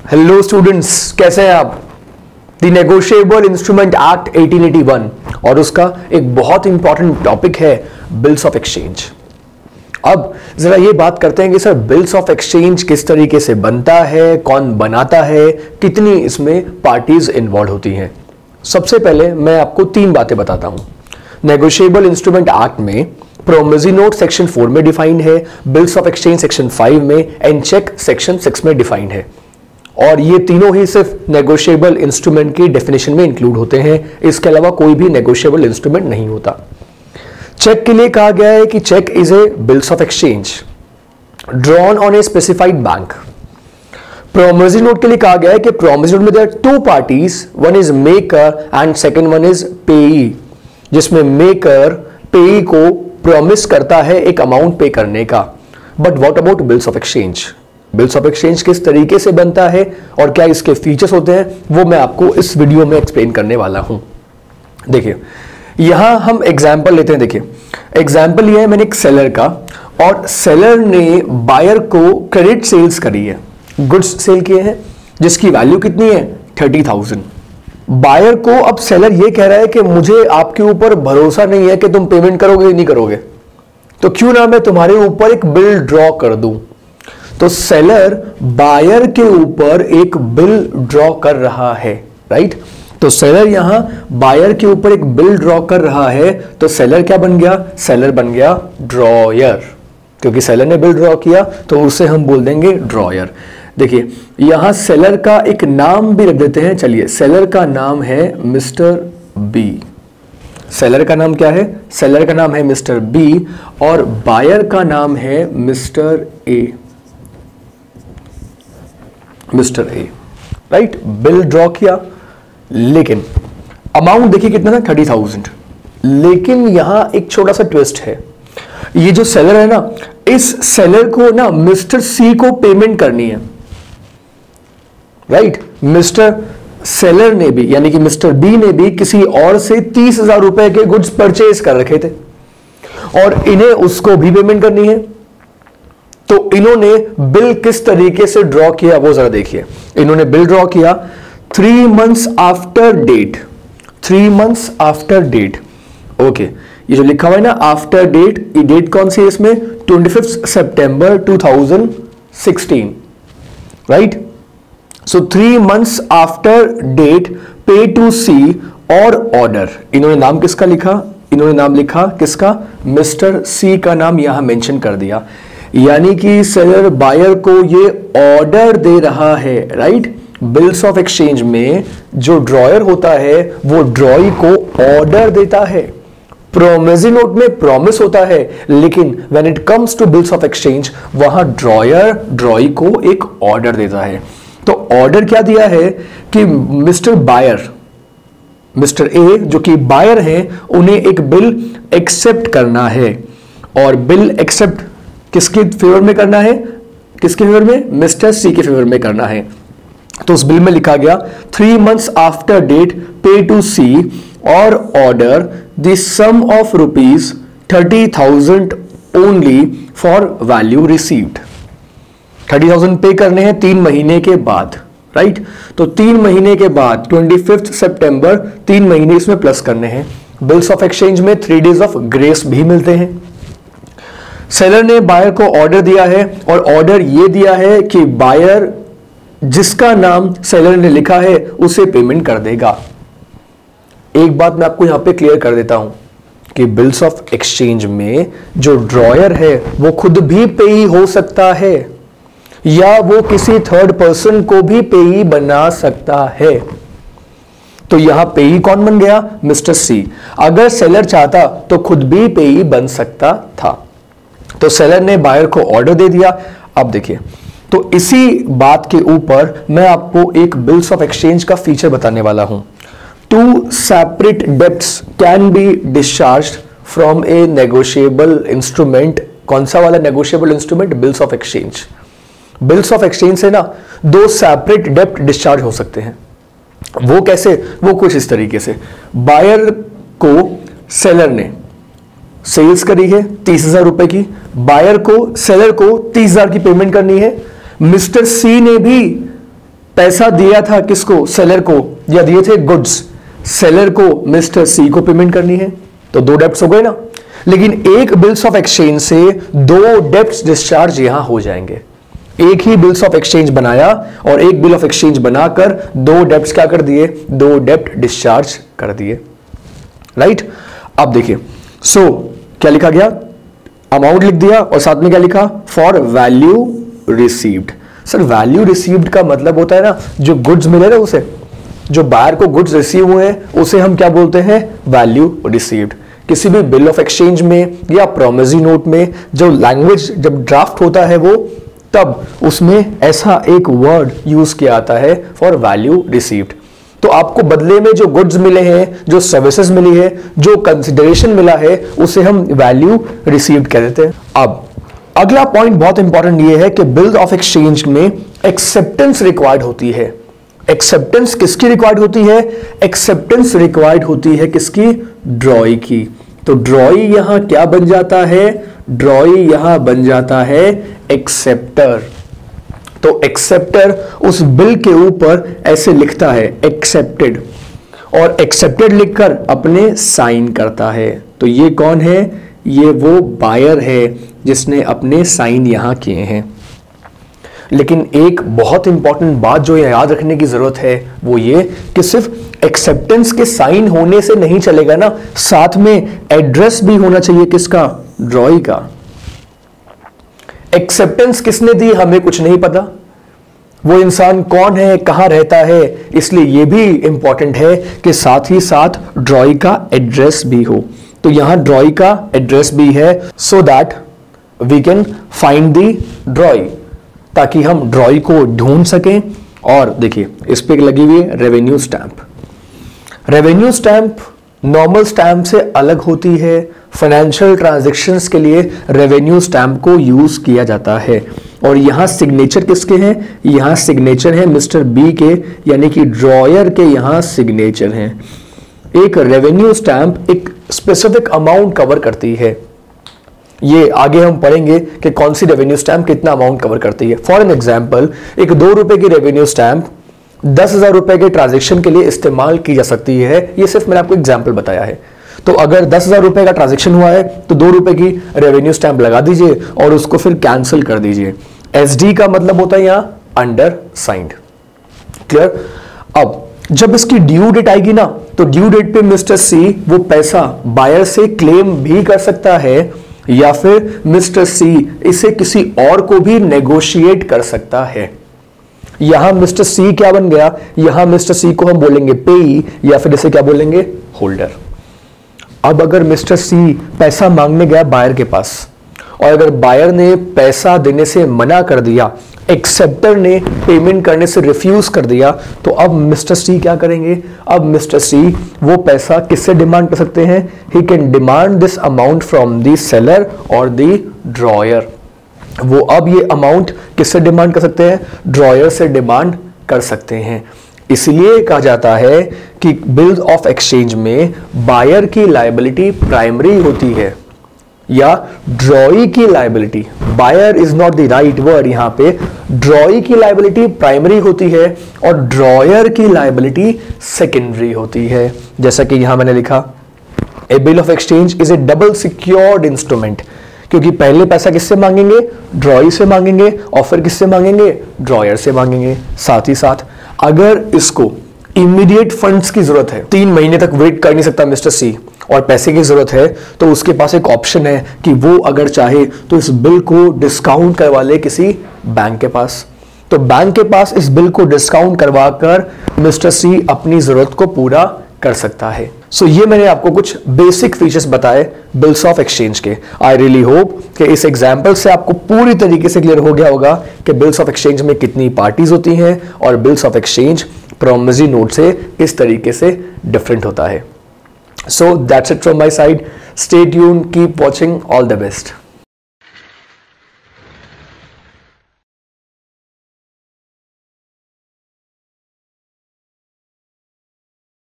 Hello students, कैसे हैं आप। द नेगोशिएबल इंस्ट्रूमेंट एक्ट 1881 और उसका एक बहुत इंपॉर्टेंट टॉपिक है बिल्स ऑफ एक्सचेंज। अब जरा ये बात करते हैं कि सर बिल्स ऑफ एक्सचेंज किस तरीके से बनता है, कौन बनाता है, कितनी इसमें पार्टीज इन्वॉल्व होती हैं। सबसे पहले मैं आपको तीन बातें बताता हूं। नेगोशिएबल इंस्ट्रूमेंट एक्ट में प्रोमिसरी नोट सेक्शन 4 में डिफाइंड है, बिल्स ऑफ एक्सचेंज सेक्शन 5 में एंड चेक सेक्शन 6 में डिफाइंड है। और ये तीनों ही सिर्फ नेगोशिएबल इंस्ट्रूमेंट की डेफिनेशन में इंक्लूड होते हैं, इसके अलावा कोई भी नेगोशिएबल इंस्ट्रूमेंट नहीं होता। चेक के लिए कहा गया है कि cheque is a bills of exchange drawn on a specified bank. Promissory note के लिए कहा गया है कि प्रोमिसरी नोट में there are two parties, one is maker and second one is payee, जिसमें मेकर पेई को प्रॉमिस करता है एक अमाउंट पे करने का। But what about bills of exchange? Bills of exchange किस तरीके से बनता है और क्या इसके फीचर्स होते हैं, वो मैं आपको इस वीडियो में एक्सप्लेन करने वाला हूं। देखिए, यहां हम एग्जांपल लेते हैं। देखिए, एग्जांपल लिया है मैंने एक सेलर का, और सेलर ने बायर को क्रेडिट सेल्स करी है, गुड्स सेल किए हैं जिसकी वैल्यू कितनी है 30,000। बायर को अब सेलर ये कह रहा है कि मुझे आपके ऊपर भरोसा नहीं है कि तुम पेमेंट करोगे नहीं करोगे, तो क्यों ना मैं तुम्हारे ऊपर एक बिल ड्रॉ कर दूं। तो सेलर बायर के ऊपर एक बिल ड्रॉ कर रहा है, राइट। तो सेलर यहां बायर के ऊपर एक बिल ड्रॉ कर रहा है, तो सेलर क्या बन गया? सेलर बन गया ड्रॉयर, क्योंकि सेलर ने बिल ड्रॉ किया तो उसे हम बोल देंगे ड्रॉयर। देखिए, यहां सेलर का एक नाम भी रख देते हैं। चलिए, सेलर का नाम है मिस्टर बी। सेलर का नाम क्या है? सेलर का नाम है मिस्टर बी और बायर का नाम है mister A. Mister A, right. Bill draw किया, लेकिन अमाउंट देखिए कितना था 30,000। लेकिन यहां एक छोटा सा ट्विस्ट है। ये जो सेलर है ना, इस सेलर को ना मिस्टर सी को पेमेंट करनी है, राइट। मिस्टर सेलर ने भी, यानी कि मिस्टर बी ने भी किसी और से 30,000 रुपए के गुड्स परचेज कर रखे थे और इन्हें उसको भी पेमेंट करनी है। तो इन्होंने बिल किस तरीके से ड्रॉ किया वो जरा देखिए। इन्होंने बिल ड्रॉ किया 3 months after date, 3 months after date. Okay, ये जो लिखा हुआ है ना आफ्टर डेट, ये डेट कौन सी है इसमें? 25 सितंबर 2016, right. So 3 months after date pay to C और ऑर्डर। इन्होंने नाम किसका लिखा? इन्होंने नाम लिखा किसका? मिस्टर सी का नाम यहां मेंशन कर दिया, यानी कि सेलर बायर को ये ऑर्डर दे रहा है, राइट। बिल्स ऑफ एक्सचेंज में जो ड्रॉयर होता है वो ड्रॉई को ऑर्डर देता है। प्रोमिसरी नोट में प्रॉमिस होता है, लेकिन when it comes to bills of exchange वहां ड्रॉयर ड्रॉई को एक ऑर्डर देता है। तो ऑर्डर क्या दिया है कि मिस्टर बायर, मिस्टर ए जो कि बायर हैं, उन्हें एक बिल एक्सेप्ट करना है। और बिल एक्सेप्ट किसके फेवर में करना है? किसके फेवर में? मिस्टर सी के फेवर में करना है। तो उस बिल में लिखा गया 3 months after date pay to C और order the sum of rupees 30,000 only for value received. 30,000 pay करने हैं 3 महीने के बाद, राइट। तो 3 महीने के बाद 25 सितंबर, 3 महीने इसमें प्लस करने हैं। बिल्स ऑफ एक्सचेंज में 3 days ऑफ ग्रेस भी मिलते हैं। सेलर ने बायर को ऑर्डर दिया है और ऑर्डर यह दिया है कि बायर जिसका नाम सेलर ने लिखा है उसे पेमेंट कर देगा। एक बात मैं आपको यहां पे क्लियर कर देता हूं कि बिल्स ऑफ एक्सचेंज में जो ड्रॉयर है वो खुद भी पेई हो सकता है या वो किसी थर्ड पर्सन को भी पेई बना सकता है। तो यहां पेई कौन बन गया? मिस्टर सी। अगर सेलर चाहता तो खुद भी पेई बन सकता था। तो सेलर ने बायर को ऑर्डर दे दिया। अब देखिए, तो इसी बात के ऊपर मैं आपको एक बिल्स ऑफ एक्सचेंज का फीचर बताने वाला हूं। 2 separate debts can be discharged from A negotiable instrument. कौन सा वाला negotiable instrument? Bills of exchange. Bills of exchange से ना 2 सेपरेट डेब्ट डिस्चार्ज हो सकते हैं। वो कैसे? वो कुछ इस तरीके से, बायर को सेलर ने सेल्स करी है 30,000 रुपए की, बायर को सेलर को 30,000 की पेमेंट करनी है। मिस्टर सी ने भी पैसा दिया था किसको, सेलर को, या दिए थे गुड्स, सेलर को मिस्टर सी को पेमेंट करनी है, तो 2 डेब्ट्स हो गए ना। लेकिन एक बिल्स ऑफ एक्सचेंज से 2 डेब्ट्स डिस्चार्ज यहां हो जाएंगे। एक ही बिल्स ऑफ एक्सचेंज बनाया और एक बिल ऑफ एक्सचेंज बनाकर 2 डेब्ट्स क्या कर दिए, 2 डेब्ट डिस्चार्ज कर दिए, राइट। अब देखिए, सो क्या लिखा गया, अमाउंट लिख दिया और साथ में क्या लिखा, for value received. Sir value received का मतलब होता है ना, जो गुड्स मिले ना उसे, जो बायर को गुड्स रिसीव हुए हैं उसे हम क्या बोलते हैं, वैल्यू रिसीव्ड। किसी भी बिल ऑफ एक्सचेंज में या प्रोमिसरी नोट में जो लैंग्वेज जब ड्राफ्ट होता है वो, तब उसमें ऐसा एक वर्ड यूज किया आता है फॉर वैल्यू रिसीव्ड। तो आपको बदले में जो गुड्स मिले हैं, जो सर्विसेज मिली है, जो कंसिडरेशन मिला है, उसे हम वैल्यू रिसीव्ड कह देते हैं। अब अगला पॉइंट बहुत इंपॉर्टेंट ये है कि बिल ऑफ एक्सचेंज में एक्सेप्टेंस रिक्वायर्ड होती है। एक्सेप्टेंस किसकी रिक्वायर्ड होती है, एक्सेप्टेंस रिक्वायर्ड होती है किसकी, ड्रॉई की। तो ड्रॉई यहां क्या बन जाता है, ड्रॉई यहां बन जाता है एक्सेप्टर। तो एक्सेप्टर उस बिल के ऊपर ऐसे लिखता है एक्सेप्टेड, और एक्सेप्टेड लिखकर अपने साइन करता है। तो ये कौन है, ये वो बायर है जिसने अपने साइन यहां किए हैं। लेकिन एक बहुत इंपॉर्टेंट बात जो याद रखने की जरूरत है वो ये कि सिर्फ एक्सेप्टेंस के साइन होने से नहीं चलेगा ना, साथ में एड्रेस भी होना चाहिए किसका, ड्रॉई का। एक्सेप्टेंस किसने दी हमें कुछ नहीं पता, वो इंसान कौन है, कहां रहता है, इसलिए यह भी इंपॉर्टेंट है कि साथ ही साथ ड्रॉई का एड्रेस भी हो। तो यहां ड्रॉई का एड्रेस भी है, so that we can find the drawee, ताकि हम ड्रॉई को ढूंढ सकें। और देखिए इस पे लगी हुई है revenue stamp. Revenue stamp normal stamp से अलग होती है। फाइनेंशियल ट्रांजैक्शंस के लिए रेवेन्यू स्टैंप को यूज किया जाता है। और यहां सिग्नेचर किसके हैं, यहां सिग्नेचर है मिस्टर बी के, यानी कि ड्रॉयर के यहां सिग्नेचर हैं। एक रेवेन्यू स्टैंप एक स्पेसिफिक अमाउंट कवर करती है। ये आगे हम पढ़ेंगे कि कौन सी रेवेन्यू स्टैंप कितना अमाउंट कवर करती है। फॉर एन एग्जांपल, एक 2 रुपए की रेवेन्यू स्टैंप 10,000 रुपए के ट्रांजैक्शन के लिए इस्तेमाल की जा सकती है। ये सिर्फ मैंने आपको एग्जांपल बताया है। तो अगर 10,000 रुपए का ट्रांजैक्शन हुआ है तो 2 रुपए की रेवेन्यू स्टैंप लगा दीजिए और उसको फिर कैंसिल कर दीजिए। एसडी का मतलब होता है यहां अंडर साइंड। क्लियर। अब जब इसकी ड्यू डेट आएगी ना, तो ड्यू डेट पे मिस्टर सी वो पैसा बायर से क्लेम भी कर सकता है, या फिर मिस्टर सी इसे किसी और को भी नेगोशिएट कर सकता है। यहां मिस्टर सी क्या बन गया, यहां मिस्टर सी को हम बोलेंगे पेई, या फिर इसे क्या बोलेंगे, होल्डर। अब अगर मिस्टर सी पैसा मांगने गया बायर के पास, और अगर बायर ने पैसा देने से मना कर दिया, एक्सेप्टर ने पेमेंट करने से रिफ्यूज कर दिया, तो अब मिस्टर सी क्या करेंगे, अब मिस्टर सी वो पैसा किससे डिमांड कर सकते हैं, he can demand this amount from the seller और द ड्रॉयर। वो अब ये अमाउंट किससे डिमांड कर सकते हैं, ड्रॉयर से डिमांड कर सकते हैं। इसलिए कहा जाता है कि बिल्स ऑफ एक्सचेंज में बायर की लायबिलिटी प्राइमरी होती है, या ड्रॉई की liability, buyer is not the right word, यहां पे ड्रॉई की लायबिलिटी प्राइमरी होती है और ड्रॉयर की लायबिलिटी सेकेंडरी होती है। जैसा कि यहां मैंने लिखा, a bill of exchange is a double secured instrument, क्योंकि पहले पैसा किससे मांगेंगे, ड्रॉई से मांगेंगे, और फिर किससे मांगेंगे, ड्रॉयर से मांगेंगे। साथ ही साथ अगर इसको इमीडिएट फंड्स की जरूरत है, 3 महीने तक वेट कर नहीं सकता मिस्टर सी, और पैसे की जरूरत है, तो उसके पास एक ऑप्शन है कि वो अगर चाहे तो इस बिल को डिस्काउंट करवा ले किसी बैंक के पास। तो बैंक के पास इस बिल को डिस्काउंट करवाकर मिस्टर सी अपनी जरूरत को पूरा कर सकता है। सो ये मैंने आपको कुछ बेसिक फीचर्स बताए बिल्स ऑफ एक्सचेंज के। आई रियली होप कि इस एग्जाम्पल से आपको पूरी तरीके से क्लियर हो गया होगा कि बिल्स ऑफ एक्सचेंज में कितनी पार्टीज होती हैं और bills of exchange promissory note से किस तरीके से डिफरेंट होता है। So that's it from my side. Stay tuned, keep watching, all the best.